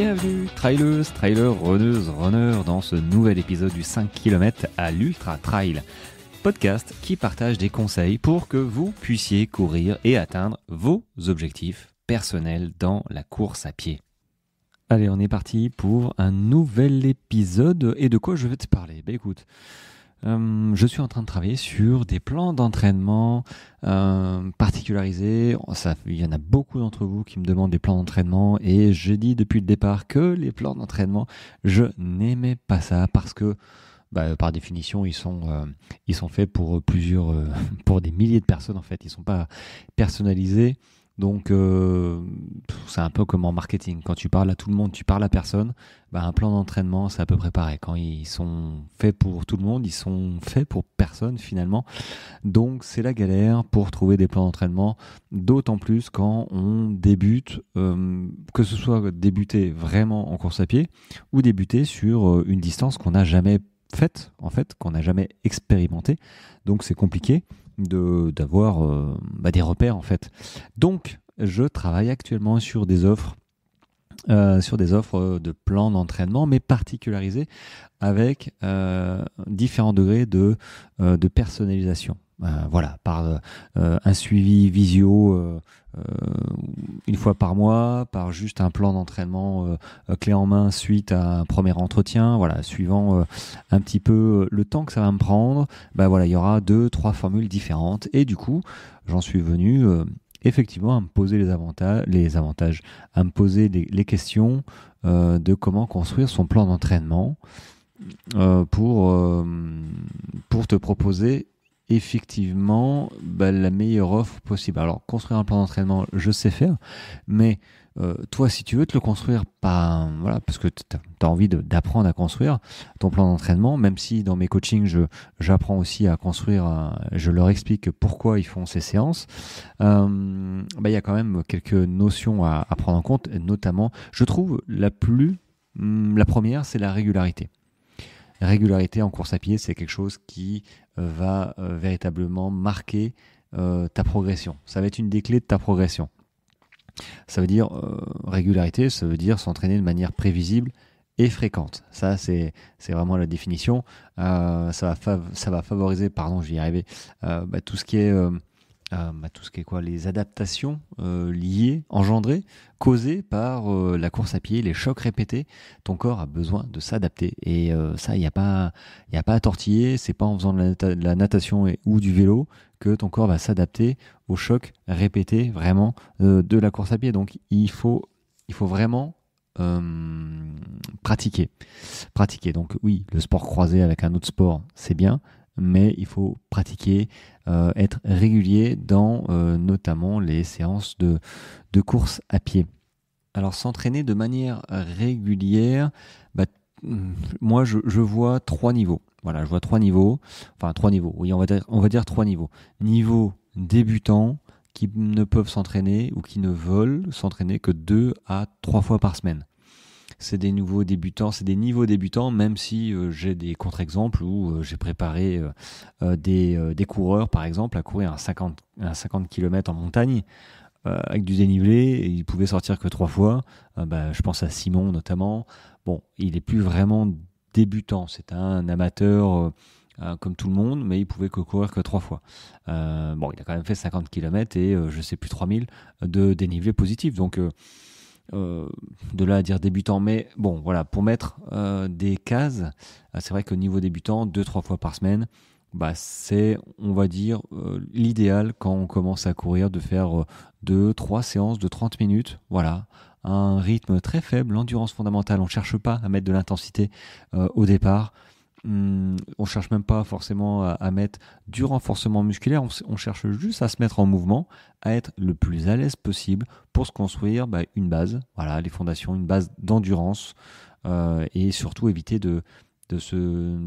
Bienvenue traileuses, trailers, runneuses, runners dans ce nouvel épisode du 5 km à l'Ultra Trail. Podcast qui partage des conseils pour que vous puissiez courir et atteindre vos objectifs personnels dans la course à pied. Allez, on est parti pour un nouvel épisode. Et de quoi je vais te parler ? Écoute, je suis en train de travailler sur des plans d'entraînement particularisés. Il y en a beaucoup d'entre vous qui me demandent des plans d'entraînement et j'ai dit depuis le départ que les plans d'entraînement, je n'aimais pas ça parce que par définition, ils sont faits pour pour des milliers de personnes en fait. Ils sont pas personnalisés. Donc, c'est un peu comme en marketing. Quand tu parles à tout le monde, tu parles à personne. Un plan d'entraînement, c'est à peu près pareil. Quand ils sont faits pour tout le monde, ils sont faits pour personne finalement. Donc, c'est la galère pour trouver des plans d'entraînement. D'autant plus quand on débute, que ce soit débuter vraiment en course à pied ou débuter sur une distance qu'on n'a jamais faite, en fait, qu'on n'a jamais expérimenté. Donc, c'est compliqué d'avoir des repères en fait. Donc je travaille actuellement sur des offres de plans d'entraînement mais particularisés avec différents degrés de personnalisation. Par un suivi visio une fois par mois, par juste un plan d'entraînement clé en main suite à un premier entretien, suivant un petit peu le temps que ça va me prendre, il y aura 2-3 formules différentes et du coup, j'en suis venu effectivement à me poser les avantages, à me poser les questions de comment construire son plan d'entraînement pour te proposer effectivement la meilleure offre possible. Alors construire un plan d'entraînement, je sais faire, mais toi si tu veux te le construire parce que tu as envie d'apprendre à construire ton plan d'entraînement, même si dans mes coachings j'apprends aussi à construire, je leur explique pourquoi ils font ces séances, y a quand même quelques notions à prendre en compte, notamment je trouve la première, c'est la régularité. Régularité en course à pied, c'est quelque chose qui va véritablement marquer ta progression. Ça va être une des clés de ta progression. Ça veut dire régularité, ça veut dire s'entraîner de manière prévisible et fréquente. Ça, c'est vraiment la définition. Ça va favoriser, je vais y arriver, tout ce qui est les adaptations liées, engendrées, causées par la course à pied, les chocs répétés. Ton corps a besoin de s'adapter et ça, il n'y a pas à tortiller. C'est pas en faisant de la natation ou du vélo que ton corps va s'adapter aux chocs répétés vraiment de la course à pied. Donc il faut vraiment pratiquer. Donc oui, le sport croisé avec un autre sport, c'est bien, mais il faut pratiquer, être régulier dans notamment les séances de course à pied. Alors s'entraîner de manière régulière, moi je vois 3 niveaux. Je vois 3 niveaux. Enfin 3 niveaux, oui, on va dire 3 niveaux. Niveau débutant, qui ne peuvent s'entraîner ou qui ne veulent s'entraîner que 2 à 3 fois par semaine. C'est des niveaux débutants, même si j'ai des contre-exemples où j'ai préparé des coureurs, par exemple, à courir un 50 km en montagne avec du dénivelé, et ils pouvaient sortir que 3 fois. Je pense à Simon notamment. Bon, il n'est plus vraiment débutant, c'est un amateur comme tout le monde, mais il pouvait courir que 3 fois. Il a quand même fait 50 km et je sais plus 3000 de dénivelé positif. Donc de là à dire débutant, mais pour mettre des cases, c'est vrai qu'au niveau débutant, 2-3 fois par semaine, c'est, on va dire, l'idéal quand on commence à courir, de faire 2-3 séances de 30 minutes, un rythme très faible, l'endurance fondamentale. On ne cherche pas à mettre de l'intensité au départ. On cherche même pas forcément à mettre du renforcement musculaire, on cherche juste à se mettre en mouvement, à être le plus à l'aise possible pour se construire une base, les fondations, une base d'endurance, et surtout éviter de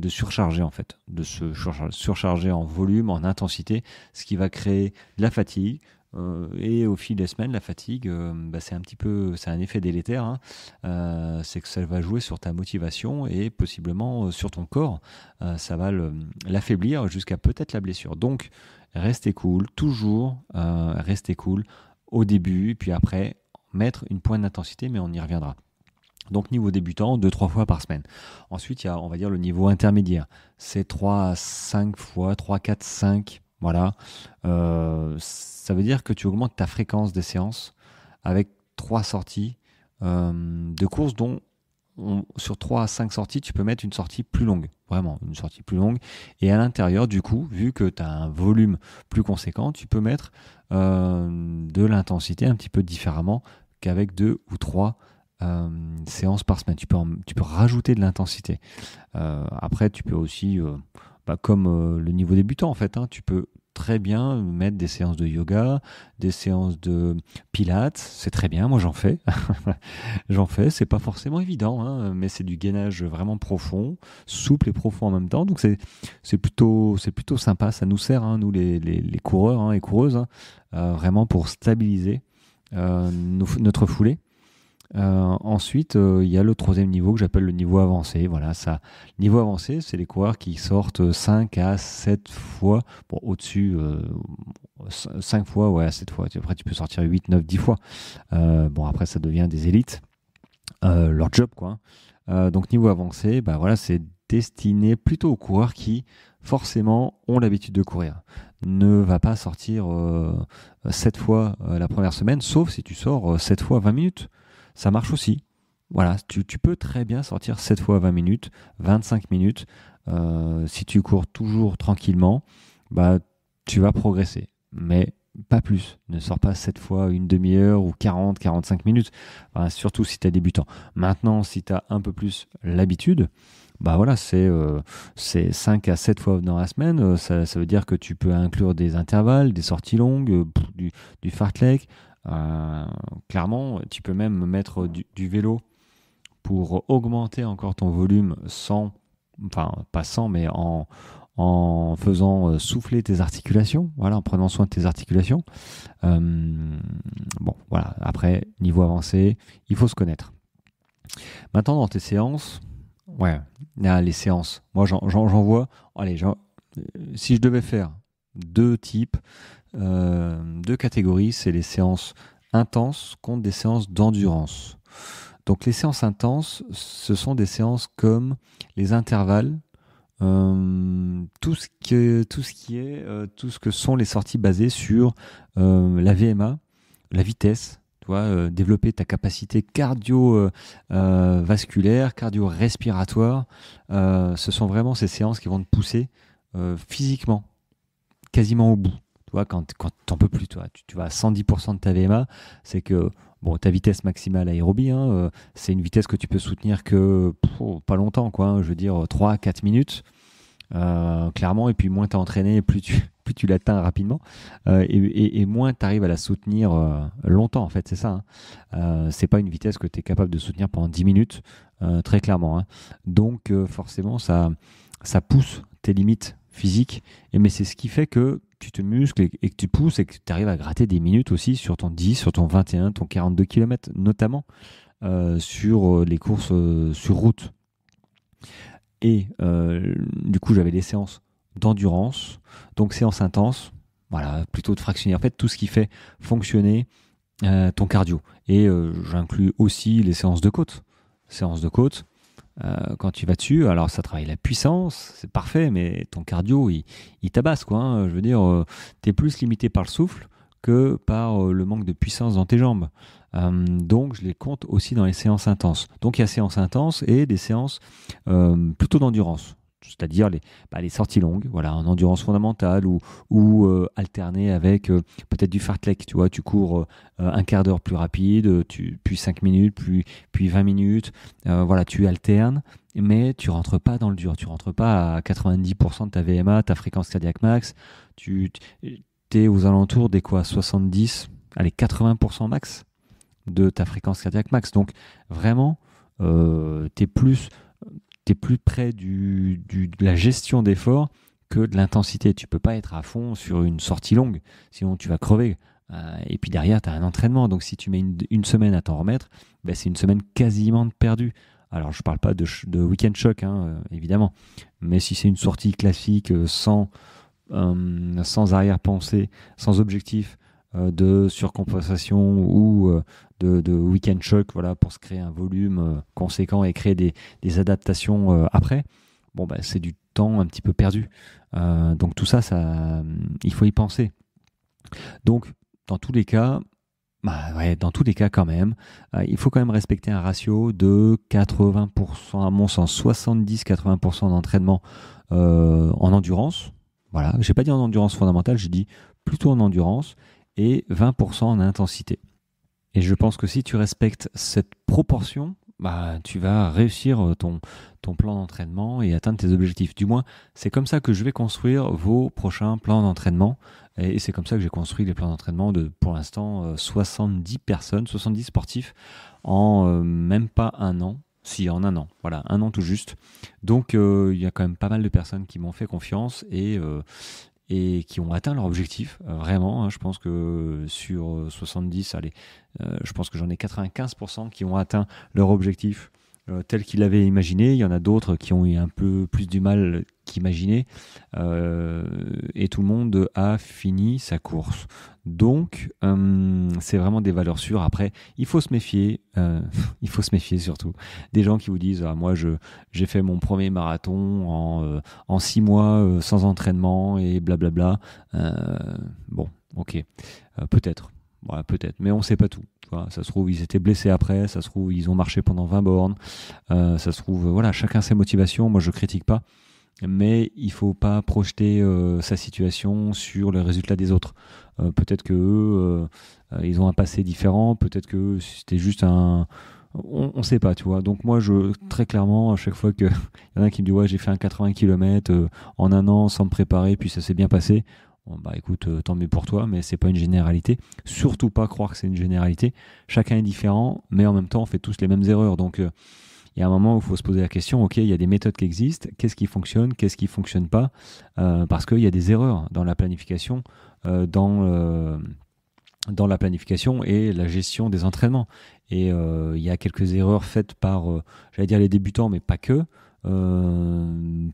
surcharger en fait, de se surcharger en volume, en intensité, ce qui va créer de la fatigue. Et au fil des semaines, la fatigue, c'est un effet délétère, hein. C'est que ça va jouer sur ta motivation et possiblement sur ton corps. Ça va l'affaiblir jusqu'à peut-être la blessure. Donc, restez cool, toujours restez cool au début, puis après, mettre une pointe d'intensité, mais on y reviendra. Donc niveau débutant, 2-3 fois par semaine. Ensuite, il y a, on va dire, le niveau intermédiaire. C'est 3 à 5 fois, 3, 4, 5. Voilà. Ça veut dire que tu augmentes ta fréquence des séances avec 3 sorties de course dont sur 3 à 5 sorties, tu peux mettre une sortie plus longue. Vraiment, une sortie plus longue. Et à l'intérieur, du coup, vu que tu as un volume plus conséquent, tu peux mettre de l'intensité un petit peu différemment qu'avec 2 ou 3 séances par semaine. Tu peux rajouter de l'intensité. Après, tu peux aussi, comme le niveau débutant en fait, hein, tu peux très bien mettre des séances de yoga, des séances de pilates, c'est très bien, moi j'en fais. J'en fais, c'est pas forcément évident, hein, mais c'est du gainage vraiment profond, souple et profond en même temps, donc c'est plutôt sympa, ça nous sert, hein, nous les coureurs hein, et coureuses, hein, vraiment pour stabiliser notre foulée. Ensuite, il y a le troisième niveau que j'appelle le niveau avancé. Voilà, ça, niveau avancé, c'est les coureurs qui sortent 5 à 7 fois, bon, au-dessus, 5 fois, ouais, 7 fois. Après, tu peux sortir 8, 9, 10 fois. Bon, après, ça devient des élites, leur job, quoi. Donc, niveau avancé, bah, voilà, c'est destiné plutôt aux coureurs qui, forcément, ont l'habitude de courir. Ne va pas sortir 7 fois la première semaine, sauf si tu sors 7 fois 20 minutes. Ça marche aussi. Voilà, tu peux très bien sortir 7 fois 20 minutes, 25 minutes. Si tu cours toujours tranquillement, bah, tu vas progresser. Mais pas plus. Ne sors pas 7 fois une demi-heure ou 40, 45 minutes. Enfin, surtout si tu es débutant. Maintenant, si tu as un peu plus l'habitude, bah voilà, c'est 5 à 7 fois dans la semaine. Ça veut dire que tu peux inclure des intervalles, des sorties longues, du fartlek. Clairement, tu peux même mettre du vélo pour augmenter encore ton volume enfin pas sans, mais en faisant souffler tes articulations, voilà, en prenant soin de tes articulations. Bon, voilà, après, niveau avancé, il faut se connaître. Maintenant, dans tes séances, ouais, là, les séances, moi j'en vois, allez, si je devais faire deux types, deux catégories, c'est les séances intenses contre des séances d'endurance. Donc les séances intenses, ce sont des séances comme les intervalles, tout ce que sont les sorties basées sur la VMA, la vitesse, tu vois, développer ta capacité cardio-vasculaire, cardio-respiratoire. Ce sont vraiment ces séances qui vont te pousser physiquement quasiment au bout. Tu vois, quand t'en peux plus, tu vas à 110% de ta VMA, c'est que bon, ta vitesse maximale aérobie, hein, c'est une vitesse que tu peux soutenir que pas longtemps, quoi, hein, je veux dire 3-4 minutes, clairement, et puis moins tu es entraîné, plus tu l'atteins rapidement, et moins tu arrives à la soutenir longtemps, en fait, c'est ça. Hein. C'est pas une vitesse que tu es capable de soutenir pendant 10 minutes, très clairement. Hein. Donc, forcément, ça pousse tes limites physique, mais c'est ce qui fait que tu te muscles et que tu pousses et que tu arrives à gratter des minutes aussi sur ton 10, sur ton 21, ton 42 km, notamment sur les courses sur route. Et du coup, j'avais des séances d'endurance, donc séances intenses, voilà, plutôt de fractionner. En fait, tout ce qui fait fonctionner ton cardio. Et j'inclus aussi les séances de côte. Séances de côte, quand tu vas dessus, alors ça travaille la puissance, c'est parfait, mais ton cardio, il tabasse, quoi. Hein. Je veux dire, tu es plus limité par le souffle que par le manque de puissance dans tes jambes. Donc, je les compte aussi dans les séances intenses. Donc, il y a séances intenses et des séances plutôt d'endurance. C'est-à-dire les sorties longues, voilà, en endurance fondamentale ou alterner avec peut-être du fartlek, tu vois, tu cours un quart d'heure plus rapide, puis 5 minutes, puis 20 minutes, voilà, tu alternes, mais tu rentres pas dans le dur, tu rentres pas à 90% de ta VMA, ta fréquence cardiaque max, tu es aux alentours des quoi, 70, allez, 80% max de ta fréquence cardiaque max, donc vraiment, tu es plus près de la gestion d'effort que de l'intensité. Tu peux pas être à fond sur une sortie longue, sinon tu vas crever. Et puis derrière, tu as un entraînement. Donc si tu mets une semaine à t'en remettre, ben, c'est une semaine quasiment perdue. Alors je parle pas de week-end choc, hein, évidemment. Mais si c'est une sortie classique sans arrière-pensée, sans objectif, de surcompensation ou de week-end choc, voilà, pour se créer un volume conséquent et créer des adaptations après, bon, bah, c'est du temps un petit peu perdu. Donc tout ça, il faut y penser. Donc, dans tous les cas, dans tous les cas quand même, il faut quand même respecter un ratio de 80%, à mon sens, 70-80% d'entraînement en endurance. Voilà, j'ai pas dit en endurance fondamentale, j'ai dit plutôt en endurance et 20% en intensité. Et je pense que si tu respectes cette proportion, tu vas réussir ton plan d'entraînement et atteindre tes objectifs. Du moins, c'est comme ça que je vais construire vos prochains plans d'entraînement. Et c'est comme ça que j'ai construit les plans d'entraînement de, pour l'instant, 70 personnes, 70 sportifs en même pas un an. Si, en un an. Voilà, un an tout juste. Donc, il y a quand même pas mal de personnes qui m'ont fait confiance et qui ont atteint leur objectif, vraiment. Hein, je pense que sur 70, allez, je pense que j'en ai 95% qui ont atteint leur objectif tel qu'ils l'avaient imaginé. Il y en a d'autres qui ont eu un peu plus du mal qu'imaginer. Et tout le monde a fini sa course. Donc, c'est vraiment des valeurs sûres. Après, il faut se méfier. Il faut se méfier surtout des gens qui vous disent moi, j'ai fait mon premier marathon en 6 mois sans entraînement et blablabla. Bon, ok. Peut-être. Voilà, peut-être. Mais on ne sait pas tout. Ça se trouve, ils étaient blessés après. Ça se trouve, ils ont marché pendant 20 bornes. Ça se trouve, voilà, chacun ses motivations. Moi, je critique pas. Mais il faut pas projeter sa situation sur les résultats des autres. Peut-être que eux, ils ont un passé différent. Peut-être que c'était juste un... On sait pas, tu vois. Donc moi, très clairement, à chaque fois qu'il y en a qui me disent « Ouais, j'ai fait un 80 km en un an sans me préparer, puis ça s'est bien passé. » Bon, écoute, tant mieux pour toi, mais c'est pas une généralité. Surtout pas croire que c'est une généralité. Chacun est différent, mais en même temps, on fait tous les mêmes erreurs. Donc, il y a un moment où il faut se poser la question, ok, il y a des méthodes qui existent, qu'est-ce qui fonctionne, qu'est-ce qui fonctionne pas, parce qu'il y a des erreurs dans la planification, dans la planification et la gestion des entraînements. Et il y a quelques erreurs faites par, j'allais dire les débutants, mais pas que.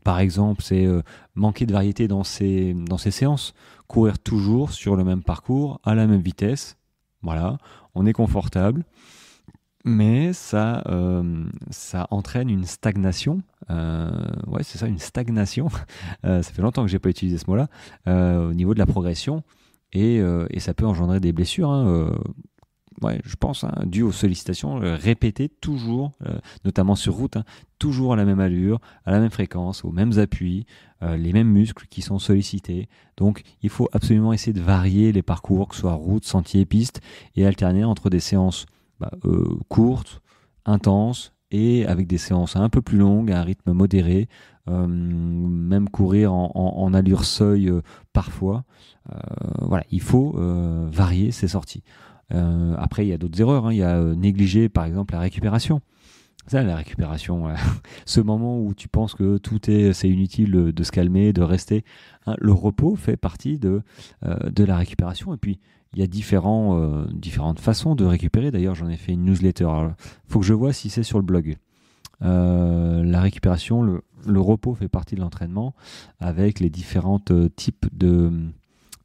Par exemple, c'est manquer de variété dans ses séances, courir toujours sur le même parcours, à la même vitesse. Voilà, on est confortable. Mais ça entraîne une stagnation. Ouais, c'est ça, une stagnation. Ça fait longtemps que j'ai pas utilisé ce mot-là au niveau de la progression et ça peut engendrer des blessures. Ouais, je pense, dû aux sollicitations répétées toujours, notamment sur route, toujours à la même allure, à la même fréquence, aux mêmes appuis, les mêmes muscles qui sont sollicités. Donc, il faut absolument essayer de varier les parcours, que ce soit route, sentier, piste, et alterner entre des séances courtes, intenses et avec des séances un peu plus longues, à un rythme modéré, même courir en allure seuil parfois. Voilà, il faut varier ses sorties. Après, il y a d'autres erreurs. Il y a négliger, par exemple, la récupération. Ça, la récupération, ce moment où tu penses que c'est inutile de se calmer, de rester. Le repos fait partie de la récupération. Et puis, il y a différentes façons de récupérer. D'ailleurs, j'en ai fait une newsletter. Il faut que je vois si c'est sur le blog. La récupération, le repos fait partie de l'entraînement avec les différents types de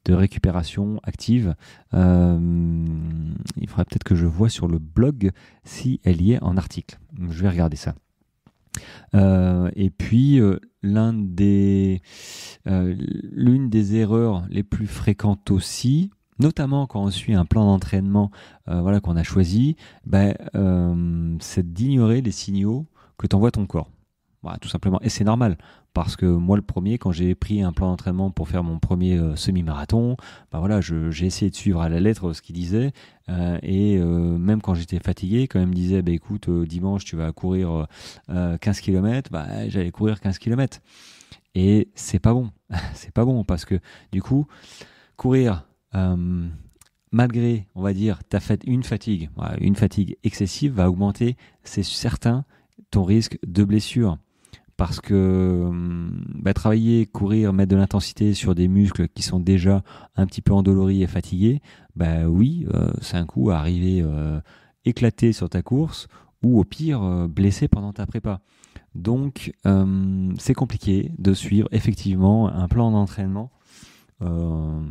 récupération active. Il faudrait peut-être que je vois sur le blog si elle y est en article. Je vais regarder ça. Et puis, l'une des erreurs les plus fréquentes aussi, notamment quand on suit un plan d'entraînement qu'on a choisi, c'est d'ignorer les signaux que t'envoie ton corps. Voilà, tout simplement. Et c'est normal, parce que moi, le premier, quand j'ai pris un plan d'entraînement pour faire mon premier semi-marathon, j'ai essayé de suivre à la lettre ce qu'il disait. Et même quand j'étais fatigué, quand il me disait, écoute, dimanche, tu vas courir 15 km, j'allais courir 15 km. Et c'est pas bon. C'est pas bon, parce que du coup, courir... malgré, on va dire, t'as fait une fatigue excessive va augmenter, c'est certain, ton risque de blessure. Parce que travailler, courir, mettre de l'intensité sur des muscles qui sont déjà un petit peu endoloris et fatigués, oui, c'est un coup à arriver éclaté sur ta course ou au pire blessé pendant ta prépa. Donc c'est compliqué de suivre effectivement un plan d'entraînement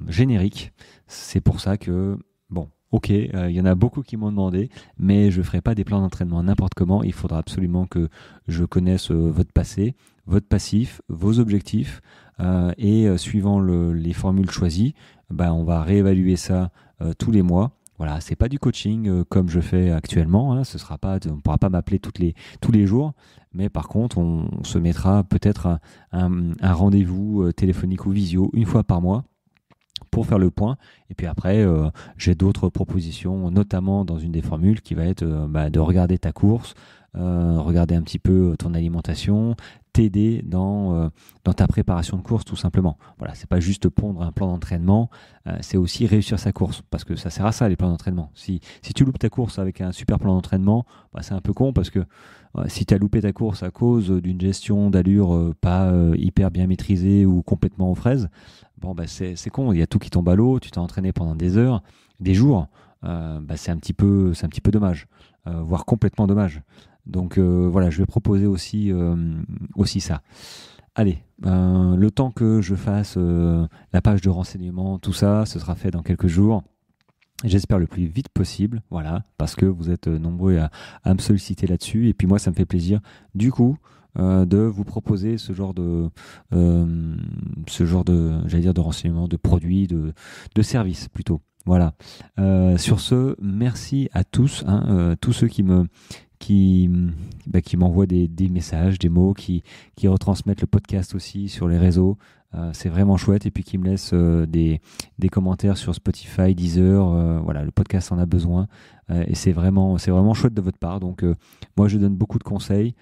générique. C'est pour ça que, bon, ok, il y en a beaucoup qui m'ont demandé, mais je ne ferai pas des plans d'entraînement n'importe comment. Il faudra absolument que je connaisse votre passé, votre passif, vos objectifs, et suivant les formules choisies, on va réévaluer ça tous les mois. Voilà, c'est pas du coaching comme je fais actuellement. Hein, on pourra pas m'appeler tous les jours, mais par contre, on se mettra peut-être un rendez-vous téléphonique ou visio une fois par mois pour faire le point. Et puis après, j'ai d'autres propositions, notamment dans une des formules qui va être de regarder ta course, regarder un petit peu ton alimentation, t'aider dans ta préparation de course tout simplement. Voilà, c'est pas juste pondre un plan d'entraînement, c'est aussi réussir sa course, parce que ça sert à ça les plans d'entraînement. Si tu loupes ta course avec un super plan d'entraînement, c'est un peu con, parce que si tu as loupé ta course à cause d'une gestion d'allure pas hyper bien maîtrisée ou complètement aux fraises, c'est con, il y a tout qui tombe à l'eau, tu t'es entraîné pendant des heures, des jours, c'est un petit peu dommage, voire complètement dommage. Donc voilà, je vais proposer aussi ça. Allez, le temps que je fasse la page de renseignement, tout ça, ce sera fait dans quelques jours. J'espère le plus vite possible, voilà, parce que vous êtes nombreux à me solliciter là-dessus. Et puis moi, ça me fait plaisir, du coup, de vous proposer ce genre de j'allais dire de renseignements, de produits, de services plutôt. Voilà. Sur ce, merci à tous, tous ceux qui m'envoient des messages, des mots, qui retransmettent le podcast aussi sur les réseaux. C'est vraiment chouette. Et puis qui me laissent des commentaires sur Spotify, Deezer. Voilà, le podcast en a besoin. Et c'est vraiment chouette de votre part. Donc moi, je donne beaucoup de conseils,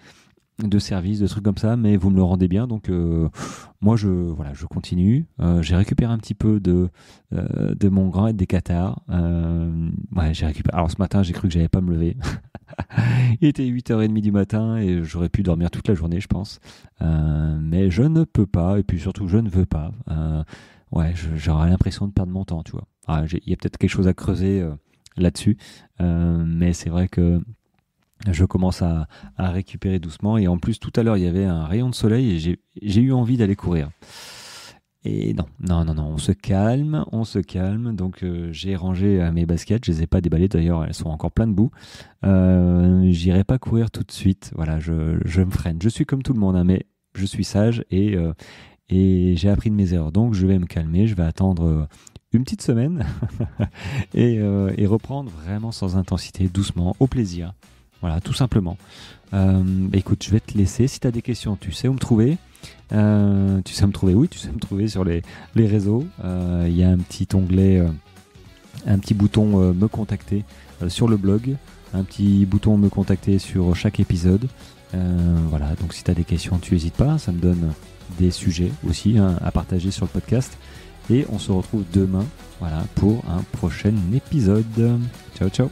de services, de trucs comme ça, mais vous me le rendez bien. Donc moi, je continue. J'ai récupéré un petit peu de mon grand aide des cathares. J'ai récupéré. Alors ce matin, j'ai cru que j'allais pas me lever. Il était 8h30 du matin et j'aurais pu dormir toute la journée, je pense. Mais je ne peux pas, et puis surtout, je ne veux pas. J'aurais l'impression de perdre mon temps, tu vois. Il y a peut-être quelque chose à creuser là-dessus, mais c'est vrai que je commence à récupérer doucement. Et en plus, tout à l'heure, il y avait un rayon de soleil et j'ai eu envie d'aller courir. Et non, on se calme. Donc j'ai rangé mes baskets, je les ai pas déballées d'ailleurs, elles sont encore pleines de boue. J'irai pas courir tout de suite. Voilà, je me freine. Je suis comme tout le monde, mais je suis sage et j'ai appris de mes erreurs. Donc je vais me calmer, je vais attendre une petite semaine et reprendre vraiment sans intensité, doucement, au plaisir. Voilà, tout simplement. Écoute, je vais te laisser. Si tu as des questions, tu sais où me trouver. Tu sais me trouver sur les réseaux. Il y a un petit onglet, un petit bouton me contacter sur le blog, un petit bouton me contacter sur chaque épisode. Voilà, donc si tu as des questions, tu n'hésites pas, ça me donne des sujets aussi à partager sur le podcast. Et on se retrouve demain, voilà, pour un prochain épisode. Ciao, ciao.